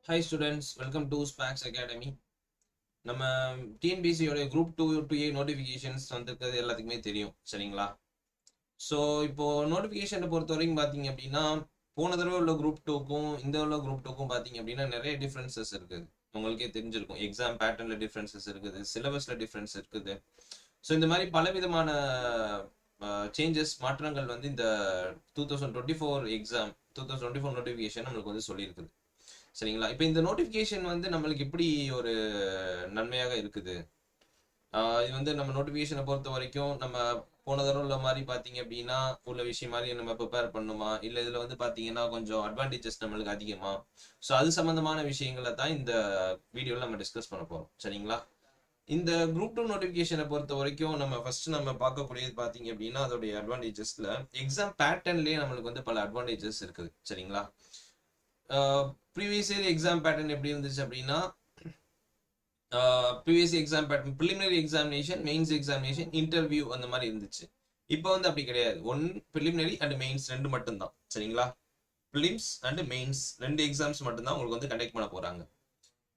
Hi students, welcome to Spax Academy. நம்ம டிஎன்பிசியோட group 2A notifications வந்திருக்கிறது எல்லாத்துக்குமே தெரியும் சரிங்களா? ஸோ இப்போ நோட்டிஃபிகேஷனை பொறுத்த வரைக்கும் பார்த்தீங்க அப்படின்னா போன தடவை உள்ள குரூப் 2க்கும் இந்த உள்ள குரூப் 2க்கும் பார்த்தீங்க அப்படின்னா நிறைய டிஃப்ரென்சஸ் இருக்குது. உங்களுக்கே தெரிஞ்சிருக்கும். எக்ஸாம் பேட்டர்னில் டிஃப்ரென்சஸ் இருக்குது, சிலபஸில் டிஃப்ரென்ஸ் இருக்குது. ஸோ இந்த மாதிரி பலவிதமான சேஞ்சஸ் மாற்றங்கள் வந்து இந்த 2024 எக்ஸாம் 2024 நோட்டிஃபிகேஷன் நம்மளுக்கு வந்து சொல்லியிருக்குது சரிங்களா? இப்போ இந்த நோட்டிஃபிகேஷன் வந்து நம்மளுக்கு எப்படி ஒரு நன்மையாக இருக்குது? இது வந்து நம்ம நோட்டிஃபிகேஷனை பொறுத்த வரைக்கும் நம்ம போன தடவை உள்ள மாதிரி பார்த்தீங்க அப்படின்னா உள்ள விஷயம் மாதிரி நம்ம ப்ரிப்பேர் பண்ணுமா, இல்லை இதில் வந்து பார்த்தீங்கன்னா கொஞ்சம் அட்வான்டேஜஸ் நம்மளுக்கு அதிகமா? ஸோ அது சம்மந்தமான விஷயங்களை தான் இந்த வீடியோவில் நம்ம டிஸ்கஸ் பண்ண போகிறோம் சரிங்களா? இந்த குரூப் 2 நோட்டிஃபிகேஷனை பொறுத்த வரைக்கும் நம்ம ஃபர்ஸ்ட் நம்ம பார்க்கக்கூடியது பார்த்தீங்க அப்படின்னா அதோடைய அட்வான்டேஜஸ்ல எக்ஸாம் பேட்டர்ன்லேயே நம்மளுக்கு வந்து பல அட்வான்டேஜஸ் இருக்குது சரிங்களா? ப்ரீவியஸ் இயர் எக்ஸாம் பேட்டர்ன் எப்படி இருந்துச்சு அப்படின்னா previous exam pattern preliminary examination, mains examination, interview அந்த மாதிரி இருந்துச்சு. இப்போ வந்து அப்படி கிடையாது. ப்ரிலிமினரி அண்ட் மெயின்ஸ் ரெண்டு மட்டும்தான் சரிங்களா? ப்ரிலிம்ஸ் அண்ட் மெயின்ஸ் ரெண்டு எக்ஸாம்ஸ் மட்டும்தான் உங்களுக்கு வந்து கண்டக்ட் பண்ண போறாங்க.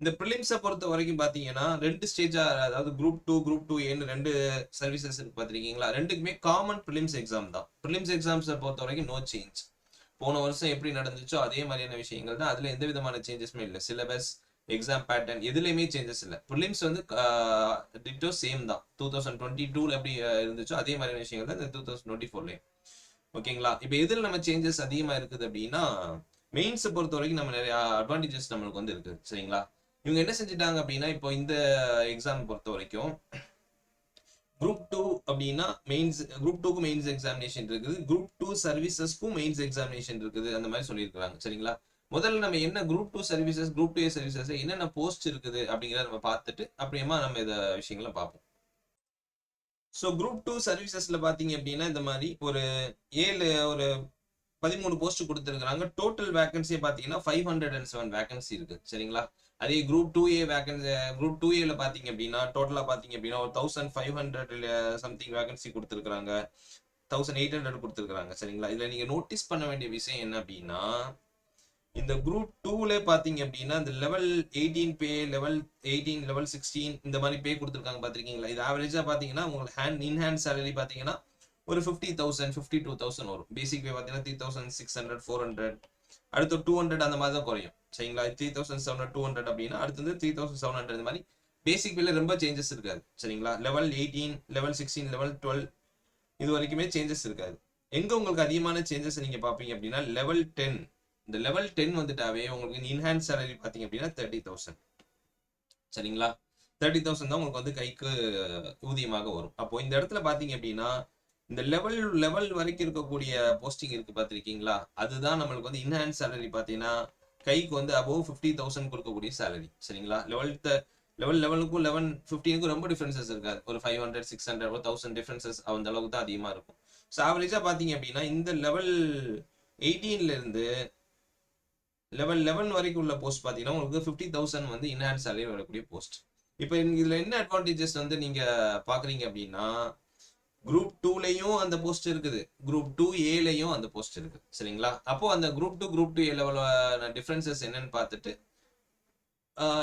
இந்த ப்ரிலிம்ஸை பொறுத்த வரைக்கும் பார்த்தீங்கன்னா ரெண்டு ஸ்டேஜா, அதாவது குரூப் 2 குரூப் 2A ரெண்டு சர்வீசஸ் இருக்கு பார்த்துருக்கீங்களா? ரெண்டுக்குமே காமன் ப்ரிலிம்ஸ் எக்ஸாம் தான். ப்ரிலிம்ஸ் எக்ஸாம்ஸை பொறுத்த வரைக்கும் நோ சேஞ்ச். போன வருஷம் எப்படி நடந்துச்சோ அதே மாதிரியான விஷயங்கள் தான். அதுல எந்த விதமான சேஞ்சஸுமே இல்லை. சிலபஸ், எக்ஸாம் பேட்டர்ன் எதுலையுமே சேஞ்சஸ் இல்லை. ப்ரிலிம்ஸ் வந்து டிட்டோ சேம் தான். 2022 எப்படி இருந்துச்சோ அதே மாதிரியான விஷயங்கள் தான் இந்த 2024 ஓகேங்களா? இப்போ எதில் நம்ம சேஞ்சஸ் அதிகமா இருக்குது அப்படின்னா மெயின்ஸை பொறுத்த வரைக்கும் நம்ம நிறைய அட்வான்டேஜஸ் நம்மளுக்கு வந்து இருக்குது சரிங்களா? இவங்க என்ன செஞ்சுட்டாங்க அப்படின்னா இப்போ இந்த எக்ஸாம் பொறுத்த வரைக்கும் குரூப் 2 அப்படின்னா மெயின்ஸ், குரூப் 2க்கு மெயின்ஸ் எக்ஸாமினேஷன் இருக்குது, குரூப் 2 சர்வீசஸ்க்கும் மெயின்ஸ் எக்ஸாமினேஷன் இருக்குது, அந்த மாதிரி சொல்லியிருக்காங்க சரிங்களா? முதல்ல நம்ம என்ன group 2 services, group 2A services என்னென்ன போஸ்ட் இருக்குது அப்படிங்கிறத நம்ம பார்த்துட்டு அப்புறமா நம்ம இதை விஷயங்களை பார்ப்போம். ஸோ குரூப் 2 சர்வீசஸ்ல பார்த்தீங்க அப்படின்னா இந்த மாதிரி ஒரு 13 போஸ்ட் கொடுத்துருக்காங்க. டோட்டல் வேகன்சியை பார்த்தீங்கன்னா 507 வேகன்சி இருக்கு சரிங்களா? அதே குரூப் 2A வேகன்சி, குரூப் 2Aல பார்த்தீங்க அப்படின்னா டோட்டலாக பார்த்தீங்க அப்படின்னா ஒரு 1500 சம்திங் வேகன்சி கொடுத்துருக்காங்க, 1800 கொடுத்துருக்காங்க சரிங்களா? இதில் நீங்கள் நோட்டீஸ் பண்ண வேண்டிய விஷயம் என்ன அப்படின்னா இந்த குரூப் 2ல பார்த்தீங்க அப்படின்னா இந்த லெவல் 18 பே, லெவல் 18, லெவல் 16 இந்த மாதிரி பே கொடுத்துருக்காங்க பார்த்துருக்கீங்களா? இது ஆவரேஜாக பார்த்தீங்கன்னா உங்களுக்கு இன்ஹேண்ட் சேலரி பார்த்தீங்கன்னா ஒரு 50,000 52,000 வரும். பேசிக் பே பார்த்தீங்கன்னா 3,600 400, அடுத்து 200 அந்த மாதிரி தான் குறையும் சரிங்களா? 3,700 200 அப்படின்னா அடுத்தது 3,700 இந்த மாதிரி பேசிக் பேல ரொம்ப சேஞ்சஸ் இருக்காது சரிங்களா? லெவல் 18, லெவல் 16, லெவல் 12 இது வரைக்குமே சேஞ்சஸ் இருக்காது. எங்க உங்களுக்கு அதிகமான சேஞ்சஸ் நீங்க பாப்பீங்க அப்படின்னா லெவல் 10. இந்த லெவல் 10 வந்துட்டாவே உங்களுக்கு இன்ஹேண்ட் சேலரி பார்த்தீங்க அப்படின்னா 30,000 சரிங்களா? 30,000 தான் உங்களுக்கு வந்து கைக்கு ஊதியமாக வரும். அப்போ இந்த இடத்துல பார்த்தீங்க அப்படின்னா இந்த லெவல் வரைக்கும் இருக்கக்கூடிய போஸ்டிங் இருக்கு பார்த்துருக்கீங்களா? அதுதான் நம்மளுக்கு வந்து இன்ஹேண்ட் சேலரி பார்த்தீங்கன்னா கைக்கு வந்து அபோவ் 50,000 கொடுக்கக்கூடிய சேலரி சரிங்களா? லெவலுக்கும் 15க்கும் ரொம்ப டிஃபரன்சஸ் இருக்காது. ஒரு 500 600 ஒரு 1000 டிஃபரன்சஸ் அந்த அளவுக்கு தான் அதிகமாக இருக்கும். ஸோ ஆவரேஜாக பார்த்தீங்க அப்படின்னா இந்த லெவல் 18ல இருந்து லெவல் 11 வரைக்கும் உள்ள போஸ்ட் பார்த்தீங்கன்னா உங்களுக்கு 50,000 வந்து இன்ஹேண்ட் சேலரி வரக்கூடிய போஸ்ட். இப்போ இதுல என்ன அட்வான்டேஜஸ் வந்து நீங்க பாக்குறீங்க அப்படின்னா குரூப் 2லயும் அந்த போஸ்ட் இருக்குது, குரூப் 2Aலையும் அந்த போஸ்ட் இருக்கு சரிங்களா? அப்போ அந்த group 2 group 2A level differences என்னன்னு பார்த்துட்டு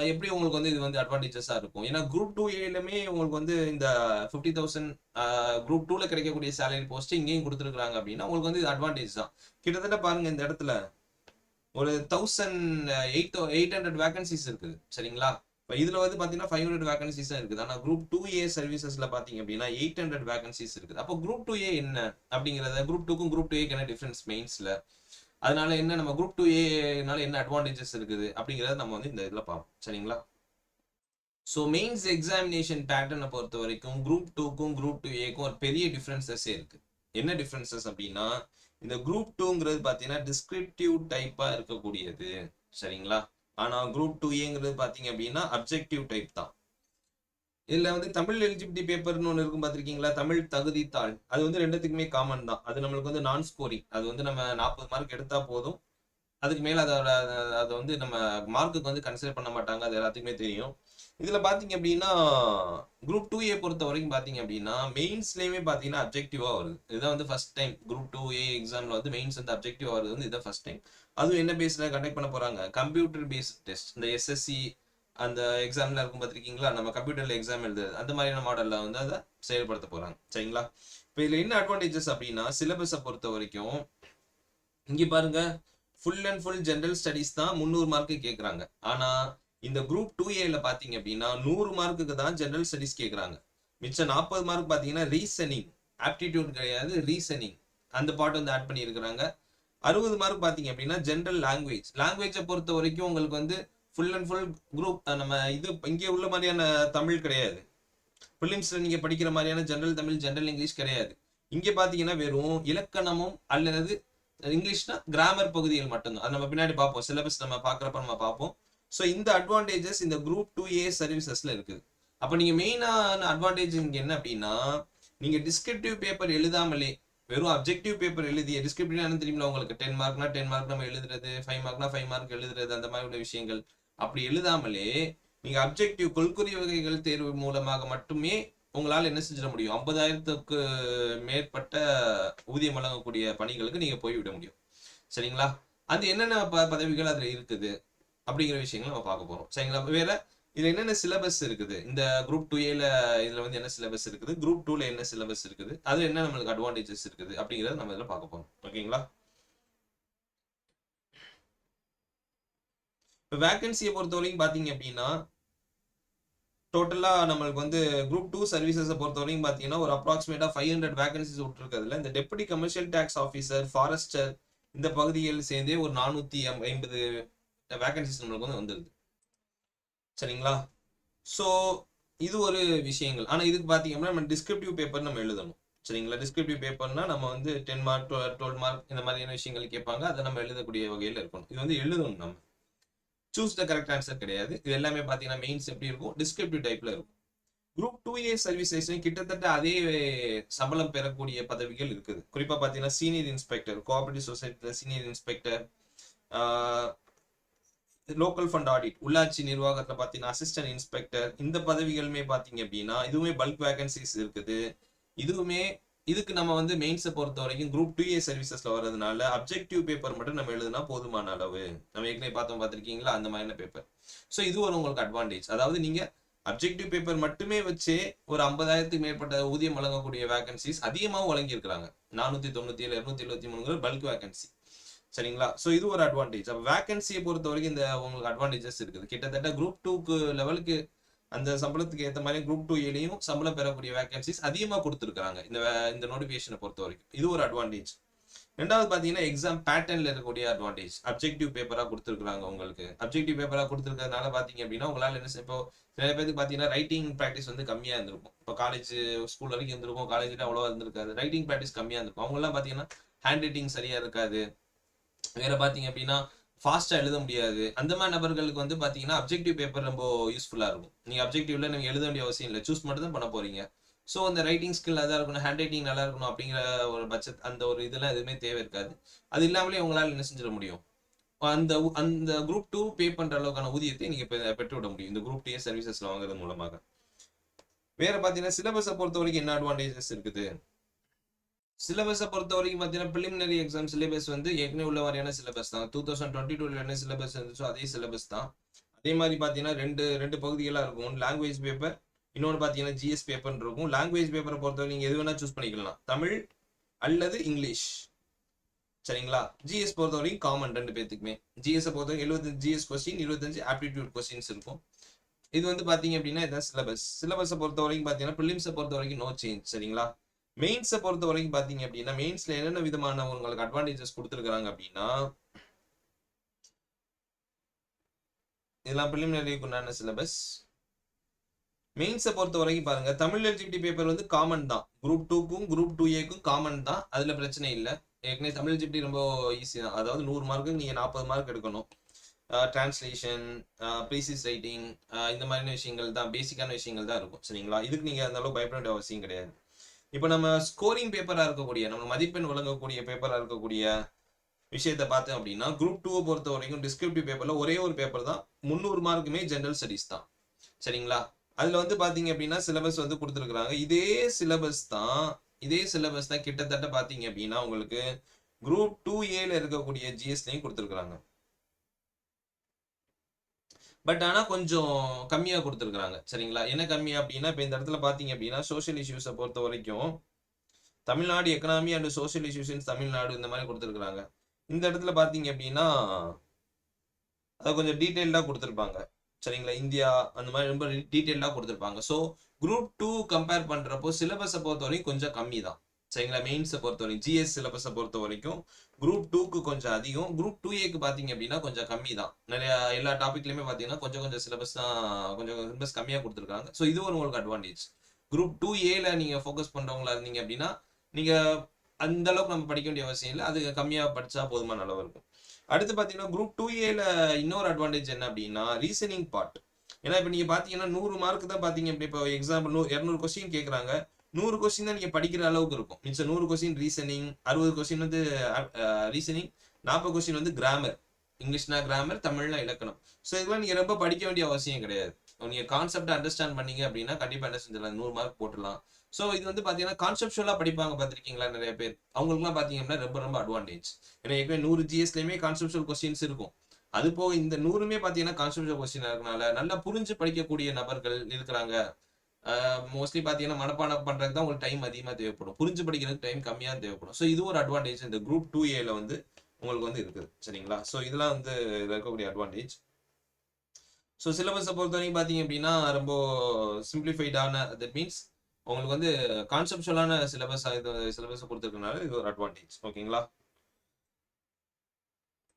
எப்படி உங்களுக்கு வந்து இது வந்து அட்வான்டேஜஸா இருக்கும். ஏன்னா குரூப் 2Aலுமே உங்களுக்கு வந்து இந்த 50,000 குரூப் 2ல கிடைக்கக்கூடிய சேலரி போஸ்ட் இங்கேயும் கொடுத்துருக்காங்க அப்படின்னா உங்களுக்கு வந்து இது அட்வான்டேஜ் தான். கிட்டத்தட்ட பாருங்க இந்த இடத்துல ஒரு 1,800 வேகன்சிஸ் இருக்குது சரிங்களா? இப்போ இதுல வந்து பாத்தீங்கன்னா 500 வேகன்சிஸ் தான் இருக்குது. ஆனா குரூப் 2A சர்வீசஸ்ல பாத்தீங்க அப்படின்னா 800 வேகன்சிஸ் இருக்குது. அப்போ குரூப் 2A என்ன அப்படிங்கறத, குரூப் 2க்கும் குரூப் 2Aக்கு என்ன டிஃபரன்ஸ் மெயின்ஸ்ல, அதனால என்ன நம்ம குரூப் 2Aனால என்ன அட்வான்டேஜஸ் இருக்குது அப்படிங்கறத நம்ம வந்து இந்த இதுல பார்ப்போம் சரிங்களா? ஸோ மெயின்ஸ் எக்ஸாமினேஷன் பேட்டர்னை பொறுத்த வரைக்கும் குரூப் 2க்கும் குரூப் 2Aக்கும் ஒரு பெரிய டிஃபரன்சஸே இருக்கு. என்ன டிஃபரன்சஸ் அப்படின்னா இந்த குரூப் 2ங்கிறது பார்த்தீங்கன்னா டிஸ்கிரிப்டிவ் டைப்பாக இருக்கக்கூடியது சரிங்களா? ஆனால் குரூப் 2Aங்கிறது பார்த்தீங்க அப்படின்னா அப்ஜெக்டிவ் டைப் தான். இதில் வந்து தமிழ் எலிஜிபிலிட்டி பேப்பர்னு ஒன்று இருக்கும் பார்த்துருக்கீங்களா? தமிழ் தகுதித்தாள், அது வந்து ரெண்டுத்துக்குமே காமன் தான். அது நம்மளுக்கு வந்து நான் ஸ்கோரிங். அது வந்து நம்ம 40 மார்க் எடுத்தா போதும், அதுக்கு மேல அதை வந்து நம்ம மார்க்குக்கு வந்து கன்சிடர் பண்ண மாட்டாங்க, அது எல்லாத்துக்குமே தெரியும். இதுல பாத்தீங்க அப்படின்னா குரூப் 2A பொறுத்த வரைக்கும் பாத்தீங்க அப்படின்னா மெயின்ஸ்லயுமே பாத்தீங்கன்னா அப்ஜெக்டிவா வருது. இதுதான் வந்து ஃபர்ஸ்ட் டைம் குரூப் 2A எக்ஸாம்ல வந்து மெயின்ஸ் வந்து அப்ஜெக்டிவா வருது வந்து இதான் ஃபர்ஸ்ட் டைம். அதுவும் என்ன பேஸ்ல கண்டக்ட் பண்ண போறாங்க, கம்ப்யூட்டர் பேஸ்ட் டெஸ்ட். இந்த SSC அந்த எக்ஸாம்ல இருக்கும் பார்த்திருக்கீங்களா, நம்ம கம்ப்யூட்டர்ல எக்ஸாம் எழுதுறது அந்த மாதிரியான மாடல்ல வந்து அதை செயல்படுத்த போறாங்க. சரிங்களா? இப்போ இதுல என்ன அட்வான்டேஜஸ் அப்படின்னா சிலபஸை பொறுத்த வரைக்கும் இங்க பாருங்க, full and full general studies தான் 300 மார்க்கு கேட்குறாங்க. ஆனா இந்த குரூப் 2A பாத்தீங்க அப்படின்னா 100 மார்க்குக்கு தான் ஜெனரல் ஸ்டடிஸ் கேட்குறாங்க. மிச்சம் 40 மார்க் பாத்தீங்கன்னா ரீசனிங், ஆப்டிடியூட் கிடையாது, ரீசனிங் அந்த பாட்டு வந்து ஆட் பண்ணி இருக்கிறாங்க. 60 மார்க் பாத்தீங்க அப்படின்னா ஜெனரல் லாங்குவேஜ். லாங்குவேஜை பொறுத்த வரைக்கும் உங்களுக்கு வந்து ஃபுல் அண்ட் ஃபுல் குரூப் நம்ம இது இங்கே உள்ள மாதிரியான தமிழ் கிடையாது. பிலிம்ஸ்ல நீங்க படிக்கிற மாதிரியான ஜெனரல் தமிழ், ஜெனரல் இங்கிலீஷ் கிடையாது. இங்க பாத்தீங்கன்னா வெறும் இலக்கணமும் அல்லது இங்கிலீஷ்னா கிராமர் பகுதிகள் மட்டும்தான். அது நம்ம பின்னாடி பார்ப்போம், சிலபஸ் நம்ம பார்க்குறப்ப நம்ம பார்ப்போம். ஸோ இந்த அட்வான்டேஜஸ் இந்த குரூப் 2A சர்வீசஸ்ல இருக்குது. அப்போ நீங்க மெயினான அட்வான்டேஜ் இங்க என்ன அப்படின்னா, நீங்க டிஸ்கிரிப்டிவ் பேப்பர் எழுதாமலே வெறும் அப்ஜெக்டிவ் பேப்பர் எழுதிய டிஸ்கிரிப்டிவ் என்ன தெரியுங்களா உங்களுக்கு, 10 மார்க்னா 10 மார்க் நம்ம எழுதுறது, 5 மார்க்னா 5 மார்க் எழுதுறது, அந்த மாதிரி உள்ள விஷயங்கள் அப்படி எழுதாமலே நீங்க அப்ஜெக்டிவ் கொள்குறி வகைகள் தேர்வு மூலமாக மட்டுமே உங்களால் என்ன செஞ்சிட முடியும், 50,000க்கு மேற்பட்ட ஊதியம் வழங்கக்கூடிய பணிகளுக்கு நீங்க போய்விட முடியும். சரிங்களா? அது என்னென்ன பதவிகள் அதுல இருக்குது அப்படிங்கிற விஷயங்கள் நம்ம பார்க்க போறோம். சரிங்களா? வேற இதுல என்னென்ன சிலபஸ் இருக்குது, இந்த குரூப் 2A இதுல வந்து என்ன சிலபஸ் இருக்குது, குரூப் 2ல என்ன சிலபஸ் இருக்குது, அதுல என்ன நம்மளுக்கு அட்வான்டேஜஸ் இருக்குது அப்படிங்கறத நம்ம இதுல பார்க்க போறோம். ஓகேங்களா? இப்போ வேகன்சியை பொறுத்த வரைக்கும் பாத்தீங்க அப்படின்னா டோட்டலா நம்மளுக்கு வந்து குரூப் 2 சர்வீசஸை பொறுத்த வரைக்கும் பாத்தீங்கன்னா ஒரு அப்ராக்சிமேட்டா 500 வேகன்சிஸ் விட்டுருக்கிறதுல இந்த deputy commercial tax officer, forester இந்த பகுதிகள் சேர்ந்தே ஒரு 450 வேகன்சிஸ் நம்மளுக்கு வந்து வந்துருது. சரிங்களா? ஸோ இது ஒரு விஷயங்கள். ஆனா இதுக்கு பாத்தீங்கன்னா நம்ம டிஸ்கிரிப்டிவ் பேப்பர் நம்ம எழுதணும். சரிங்களா? டிஸ்கிரிப்டிவ் பேப்பர்னா நம்ம வந்து 10 மார்க் 12 மார்க் இந்த மாதிரியான விஷயங்கள் கேட்பாங்க, அதை நம்ம எழுதக்கூடிய வகையில் இருக்கணும். இது வந்து எழுதணும், நம்ம சூஸ் த கரெக்ட் ஆன்சர் கிடையாது. இது எல்லாமே பாத்தீங்கன்னா மெயின்ஸ் எப்படி இருக்கும், டிஸ்கிரிப்டிவ் டைப்ல இருக்கும். குரூப் 2A சர்வீசஸ் கிட்டத்தட்ட அதே சம்பளம் பெறக்கூடிய பதவிகள் இருக்குது. குறிப்பா பாத்தீங்கன்னா சீனியர் இன்ஸ்பெக்டர், கோஆபரேட்டிவ் சொசைட்டில senior inspector, local fund audit, உள்ளாட்சி நிர்வாகத்துல பாத்தீங்கன்னா அசிஸ்டன்ட் இன்ஸ்பெக்டர், இந்த பதவிகளுமே பாத்தீங்க அப்படின்னா இதுவுமே பல்க் வேகன்சிஸ் இருக்குது. இதுவுமே இதுக்கு நம்ம வந்து மெயின்ஸை பொறுத்த வரைக்கும் குரூப் 2A சர்வீசஸ்ல வர்றதுனால அப்ஜெக்டிவ் பேப்பர் மட்டும் நம்ம எழுதுனா போதுமான அளவு. நம்ம ஏற்கனவே பார்த்திருக்கீங்களா அந்த மாதிரியான பேப்பர். ஸோ இது ஒரு உங்களுக்கு அட்வான்டேஜ். அதாவது நீங்க அப்ஜெக்டிவ் பேப்பர் மட்டுமே வச்சு ஒரு 50,000க்கு மேற்பட்ட ஊதியம் வழங்கக்கூடிய வேகன்சிஸ் அதிகமாகவும் வழங்கியிருக்கிறாங்க. 497, 273 பல்க் வேகன்சி. சரிங்களா? ஸோ இது ஒரு அட்வான்டேஜ். அப்போ வேகன்சியை பொறுத்த வரைக்கும் இந்த உங்களுக்கு அட்வான்டேஜஸ் இருக்குது. கிட்டத்தட்ட குரூப் 2க்கு லெவலுக்கு அந்த சம்பளத்துக்கு ஏற்ற மாதிரி குரூப் 2A சம்பளம் பெறக்கூடிய வேகன்சிஸ் அதிகமாக கொடுத்துருக்காங்க இந்த நோட்டிஃபிகேஷனை பொறுத்த வரைக்கும். இது ஒரு அட்வான்டேஜ். ரெண்டாவது பாத்தீங்கன்னா எக்ஸாம் பேட்டர்ன்ல இருக்கக்கூடிய அட்வான்டேஜ். அப்ஜெக்டிவ் பேப்பரா கொடுத்துருக்காங்க உங்களுக்கு. அப்ஜெக்டிவ் பேப்பரா கொடுத்துருக்கிறதுனால பாத்தீங்க அப்படின்னா உங்களால என்ன இப்போ நிறைய பேருக்கு பாத்தீங்கன்னா ரைட்டிங் ப்ராக்டிஸ் வந்து கம்மியா இருந்திருக்கும். இப்போ காலேஜ் ஸ்கூல் வரைக்கும் இருந்திருக்கும், காலேஜ்ல அவ்வளவா இருந்திருக்காது, ரைட்டிங் ப்ராக்டிஸ் கம்மியா இருந்திருக்கும். அவங்க எல்லாம் பாத்தீங்கன்னா ஹேண்ட் ரைட்டிங் சரியா இருக்காது, வேற பாத்தீங்க அப்படின்னா ஃபாஸ்டா எழுத முடியாது. அந்த மாதிரி நபர்களுக்கு வந்து பாத்தீங்கன்னா அப்ஜெக்டிவ் பேப்பர் ரொம்ப யூஸ்ஃபுல்லா இருக்கும். நீங்க அப்ஜெக்டிவ்ல நீங்க எழுத வேண்டிய அவசியம் இல்லை, சூஸ் மட்டும் தான் பண்ண போறீங்க. ஸோ அந்த ரைட்டிங் ஸ்கில் நல்லா இருக்கணும், ஹேண்ட் ரைட்டிங் நல்லா இருக்கணும் அப்படிங்கிற ஒரு பட்சத் அந்த ஒரு இதெல்லாம் எதுவுமே தேவை இருக்காது. அது இல்லாமலே உங்களால் என்ன செஞ்சிட முடியும், அந்த அந்த குரூப் 2 பே பண்ற அளவுக்கான ஊதியத்தை நீங்க பெற்று விட முடியும் இந்த குரூப் 2 சர்வீசஸ்ல வாங்குறது மூலமாக. வேற பாத்தீங்கன்னா சிலபஸை பொறுத்த வரைக்கும் என்ன அட்வான்டேஜஸ் இருக்குது, சிலபஸை பொறுத்த வரைக்கும் பார்த்தீங்கன்னா பிலிமினரி எக்ஸாம் சிலபஸ் வந்து ஏற்கனவே உள்ள மாதிரியான சிலபஸ் தான். 2022 என்ன சிலபஸ் இருந்துச்சோ அதே சிலபஸ் தான். அதே மாதிரி பார்த்தீங்கன்னா ரெண்டு ரெண்டு பகுதிகளாக இருக்கும். லாங்குவேஜ் பேப்பர், இன்னொன்று பார்த்தீங்கன்னா ஜிஎஸ் பேப்பர் இருக்கும். லாங்குவேஜ் பேப்பரை பொறுத்தவரை நீங்கள் எது வேணால் சூஸ் பண்ணிக்கலாம், தமிழ் அல்லது இங்கிலீஷ். சரிங்களா? ஜிஎஸ் பொறுத்த வரைக்கும் காமன் ரெண்டு பேத்துக்குமே. ஜிஎஸ் பொறுத்தவரைக்கும் 75 ஜிஎஸ் கொஸ்டின், 25 ஆப்டிடியூட் கொஸ்டின்ஸ் இருக்கும். இது வந்து பாத்தீங்க அப்படின்னா இதான் சிலபஸ். சிலபஸை பொறுத்த வரைக்கும் பாத்தீங்கன்னா பிலிம்ஸை பொறுத்த வரைக்கும் நோ சேஞ்ச். சரிங்களா? மெயின்ஸை பொறுத்த வரைக்கும் பாத்தீங்க அப்படின்னா மெயின்ஸ்ல என்னென்ன விதமான உங்களுக்கு அட்வான்டேஜஸ் கொடுத்துருக்காங்க அப்படின்னா இதெல்லாம் பிலிமினரிக்கு உண்டான சிலபஸ். மெயின்ஸை பொறுத்த வரைக்கும் பாருங்க, தமிழ் எலிஜிபிலிட்டி பேப்பர் வந்து காமன் தான். குரூப் 2க்கும் குரூப் 2A காமன் தான், அதுல பிரச்சனை இல்லை. ஏற்கனவே தமிழ் எலிஜிபிலிட்டி ரொம்ப ஈஸி தான். அதாவது 100 மார்க்கு நீங்க 40 மார்க் எடுக்கணும். டிரான்ஸ்லேஷன், ப்ரீசிஸ் ரைட்டிங், இந்த மாதிரியான விஷயங்கள் தான், பேசிக்கான விஷயங்கள் தான் இருக்கும். சரிங்களா? இதுக்கு நீங்க அந்த அளவுக்கு பயப்பட வேண்டிய அவசியம் கிடையாது. இப்போ நம்ம ஸ்கோரிங் பேப்பரா இருக்கக்கூடிய, நம்ம மதிப்பெண் வழங்கக்கூடிய பேப்பரா இருக்கக்கூடிய விஷயத்தை பார்த்தேன் அப்படின்னா குரூப் 2 பொறுத்த வரைக்கும் டிஸ்கிரிப்டிவ் பேப்பர்ல ஒரே ஒரு பேப்பர் தான் 300 மார்க்குமே ஜென்ரல் ஸ்டடிஸ் தான். சரிங்களா? அதுல வந்து பாத்தீங்க அப்படின்னா சிலபஸ் வந்து கொடுத்துருக்காங்க. இதே சிலபஸ் தான் கிட்டத்தட்ட பாத்தீங்க அப்படின்னா உங்களுக்கு குரூப் 2A இருக்கக்கூடிய ஜிஎஸ்லையும் கொடுத்துருக்காங்க. பட் ஆனா கொஞ்சம் கம்மியா கொடுத்துருக்காங்க. சரிங்களா? என்ன கம்மியா அப்படின்னா இப்ப இந்த இடத்துல பாத்தீங்க அப்படின்னா சோசியல் இஷ்யூஸை பொறுத்த வரைக்கும் Tamil Nadu economy and social issues இன் தமிழ்நாடு இந்த மாதிரி கொடுத்துருக்காங்க. இந்த இடத்துல பாத்தீங்க அப்படின்னா அதை கொஞ்சம் டீட்டெயில்டா கொடுத்துருப்பாங்க. சரிங்களா? இந்தியா அந்த மாதிரி ரொம்ப டீட்டெயில்டா கொடுத்துருப்பாங்க. ஸோ குரூப் 2 கம்பேர் பண்றப்போ சிலபஸை பொறுத்த வரைக்கும் கொஞ்சம் கம்மி தான். சரிங்களா? மெயின்ஸை பொறுத்த வரைக்கும் ஜிஎஸ் சிலபஸை பொறுத்த வரைக்கும் குரூப் 2க்கு கொஞ்சம் அதிகம். குரூப் 2ஏக்கு பாத்தீங்க அப்படின்னா கொஞ்சம் கம்மி தான். நிறைய எல்லா டாபிக்லயுமே பாத்தீங்கன்னா கொஞ்சம் கொஞ்சம் சிலபஸ் தான், கொஞ்சம் சிலபஸ் கம்மியா கொடுத்துருக்காங்க. ஸோ இது ஒரு உங்களுக்கு அட்வான்டேஜ். குரூப் 2ஏல நீங்க ஃபோக்கஸ் பண்றவங்களா இருந்தீங்க அப்படின்னா நீங்க அந்த அளவுக்கு நம்ம படிக்க வேண்டிய அவசியம் இல்லை. அது கம்மியா படிச்சா போதுமான அளவு இருக்கும். அடுத்து பாத்தீங்கன்னா குரூப் 2ஏல இன்னொரு அட்வான்டேஜ் என்ன அப்படின்னா ரீசனிங் பார்ட். ஏன்னா இப்ப நீங்க பாத்தீங்கன்னா 100 மார்க் தான் பாத்தீங்க. இப்போ எக்ஸாம்பிள் 200 கொஸ்டின் கேட்கறாங்க. 100 கொஸ்டின் தான் நீங்க படிக்கிற அளவுக்கு இருக்கும். மிச்சம் 100 கொஸ்டின் ரீசனிங், 60 கொஸ்டின் வந்து ரீசனிங், 40 கொஸ்டின் வந்து கிராமர். இங்கிலீஷ்னா கிராமர், தமிழ்னா இலக்கணம். ஸோ இதெல்லாம் நீங்க ரொம்ப படிக்க வேண்டிய அவசியம் கிடையாது. நீங்க கான்செப்ட் அண்டர்ஸ்டாண்ட் பண்ணீங்க அப்படின்னா கண்டிப்பா என்ன செஞ்சிடலாம், 100 மார்க் போட்டுடலாம். ஸோ இது வந்து பாத்தீங்கன்னா கான்செப்சுவலா படிப்பாங்க பார்த்திருக்கீங்களா நிறைய பேர். அவங்களுக்குலாம் பாத்தீங்கன்னா ரொம்ப ரொம்ப அட்வான்டேஜ். ஏன்னா ஏற்கனவே 100 ஜிஎஸ்லயுமே கான்செப்சுவல் கொஸ்டின்ஸ் இருக்கும். அது போக இந்த 100மே பாத்தீங்கன்னா கான்செப்சுவல் கொஸ்டின் இருக்கனால நல்லா புரிஞ்சு படிக்கக்கூடிய நபர்கள் இருக்கிறாங்க. மோஸ்ட்லி பாத்தீங்கன்னா மனப்பாடம் பண்றதுக்கு தான் உங்களுக்கு டைம் அதிகமா தேவைப்படும். புரிஞ்சு படிக்கிறதுக்கு டைம் கம்மியா தேவைப்படும். ஸோ இது ஒரு அட்வான்டேஜ் இந்த குரூப் 2ஏல வந்து உங்களுக்கு வந்து இருக்குது. சரிங்களா? ஸோ இதெல்லாம் வந்து இதுல இருக்கக்கூடிய அட்வான்டேஜ். ஸோ சிலபஸை பொறுத்த வரைக்கும் பாத்தீங்க அப்படின்னா ரொம்ப சிம்பிளிஃபைடான, தட் மீன்ஸ் உங்களுக்கு வந்து கான்செப்சுவலான சிலபஸை கொடுத்துருக்கனால இது ஒரு அட்வான்டேஜ். ஓகேங்களா?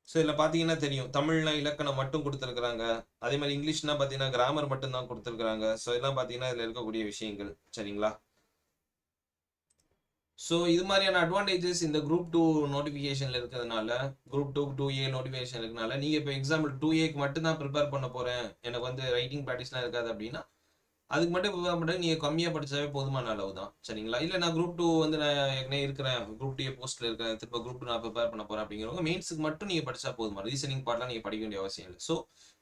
ஸோ இதில் பார்த்தீங்கன்னா தெரியும், தமிழ்னா இலக்கணம் மட்டும் கொடுத்துருக்குறாங்க. அதே மாதிரி இங்கிலீஷ்னா பார்த்தீங்கன்னா கிராமர் மட்டும் தான் கொடுத்துருக்குறாங்க. ஸோ இதெல்லாம் பார்த்தீங்கன்னா இதில் இருக்கக்கூடிய விஷயங்கள். சரிங்களா? ஸோ இது மாதிரியான அட்வான்டேஜஸ் இந்த குரூப் 2 நோட்டிஃபிகேஷன்ல இருக்கிறதுனால, குரூப் 2A நோட்டிஃபிகேஷன் இருக்கிறதுனால நீங்கள் இப்போ எக்ஸாம்பிள் 2Aக்கு மட்டும் தான் ப்ரிப்பேர் பண்ண போறேன், எனக்கு வந்து ரைட்டிங் ப்ராக்டிஸ்லாம் இருக்காது அப்படின்னா அதுக்கு மட்டும் ப்ரிப்பேர் பண்ணுறது நீங்கள் கம்மியாக படிச்சாவே போதுமான அளவு தான். சரிங்களா? இல்லை நான் குரூப் 2 வந்து நான் ஏற்கனவே இருக்கிறேன், குரூப் 2 போஸ்ட்ல இருக்கிறேன், திரும்ப குரூப் 2 நான் ப்ரிப்பேர் பண்ண போறேன் அப்படிங்கிறவங்க மெயின்ஸுக்கு மட்டும் நீங்கள் படிச்சா போதுமா. ரீசனிங் பார்ட்லாம் நீங்கள் படிக்க வேண்டிய அவசியம் இல்லை. ஸோ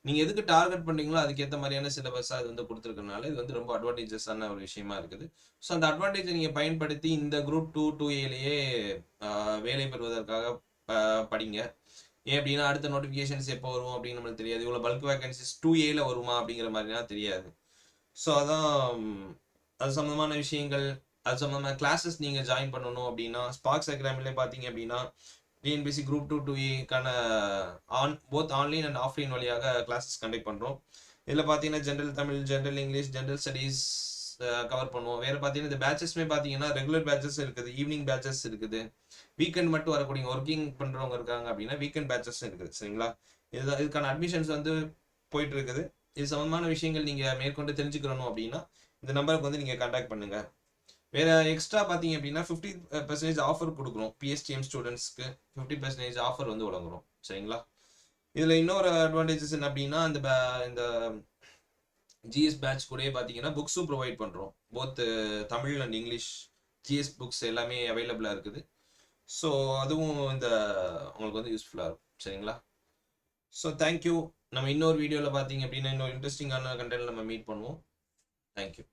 நீங்கள் எதுக்கு டார்கெட் பண்ணுறீங்களோ அதுக்கேற்ற மாதிரியான சிலபஸாக இது வந்து கொடுத்துருக்கனால இது வந்து ரொம்ப அட்வான்டேஜஸான ஒரு விஷயமா இருக்குது. ஸோ அந்த அட்வான்டேஜை நீங்கள் பயன்படுத்தி இந்த குரூப் 2A வேலை பெறுவதற்காக படிங்க. ஏன் அப்படின்னா அடுத்த நோட்டிஃபிகேஷன்ஸ் எப்போ வரும் அப்படின்னு நம்மளுக்கு தெரியாது. இவ்வளோ பல்க் வேகன்சிஸ் 2Aல வருமா அப்படிங்கிற மாதிரிலாம் தெரியாது. ஸோ அதான் அது சம்மந்தமான விஷயங்கள், அது சம்மந்தமான கிளாஸஸ் நீங்கள் ஜாயின் பண்ணணும் அப்படின்னா ஸ்பார்க்ஸ் அகாடமிலே பார்த்தீங்க அப்படின்னா TNPSC group 2A both online and offline வழியாக கிளாஸஸ் கண்டக்ட் பண்ணுறோம். இதில் பார்த்தீங்கன்னா general Tamil, general English, general studies cover பண்ணுவோம். வேறு பார்த்தீங்கன்னா இந்த பேட்சஸ்மே பார்த்தீங்கன்னா ரெகுலர் பேட்சஸ் இருக்குது, ஈவினிங் பேட்சஸ் இருக்குது, வீக்கெண்ட் மட்டும் வரக்கூடிய ஒர்க்கிங் பண்ணுறவங்க இருக்காங்க அப்படின்னா வீக்கெண்ட் பேட்சஸ் இருக்குது. சரிங்களா? இதுக்கான அட்மிஷன்ஸ் வந்து போயிட்டு இருக்குது. இது சம்பந்தமான விஷயங்கள் நீங்க மேற்கொண்டு தெரிஞ்சுக்கணும் அப்படின்னா இந்த நம்பருக்கு வந்து நீங்க கான்டாக்ட் பண்ணுங்க. வேற எக்ஸ்ட்ரா பாத்தீங்க அப்படின்னா 50% ஆஃபர் கொடுக்குறோம். பிஎஸ்டிஎம் ஸ்டூடெண்ட்ஸ்க்கு 50% ஆஃபர் வந்து வழங்குறோம். சரிங்களா? இதுல இன்னொரு அட்வான்டேஜஸ் என்ன அப்படின்னா இந்த ஜிஎஸ் பேட்ச் கூட பாத்தீங்கன்னா புக்ஸும் ப்ரொவைட் பண்றோம். Both Tamil and English GS books எல்லாமே அவைலபிளா இருக்குது. ஸோ அதுவும் உங்களுக்கு வந்து யூஸ்ஃபுல்லா இருக்கும். சரிங்களா? So thank you. நம்ம இன்னொரு வீடியோவில் பார்த்தீங்க அப்படின்னா இன்னொரு இன்ட்ரெஸ்டிங்கான கண்டென்ட் நம்ம மீட் பண்ணுவோம். தேங்க்யூ.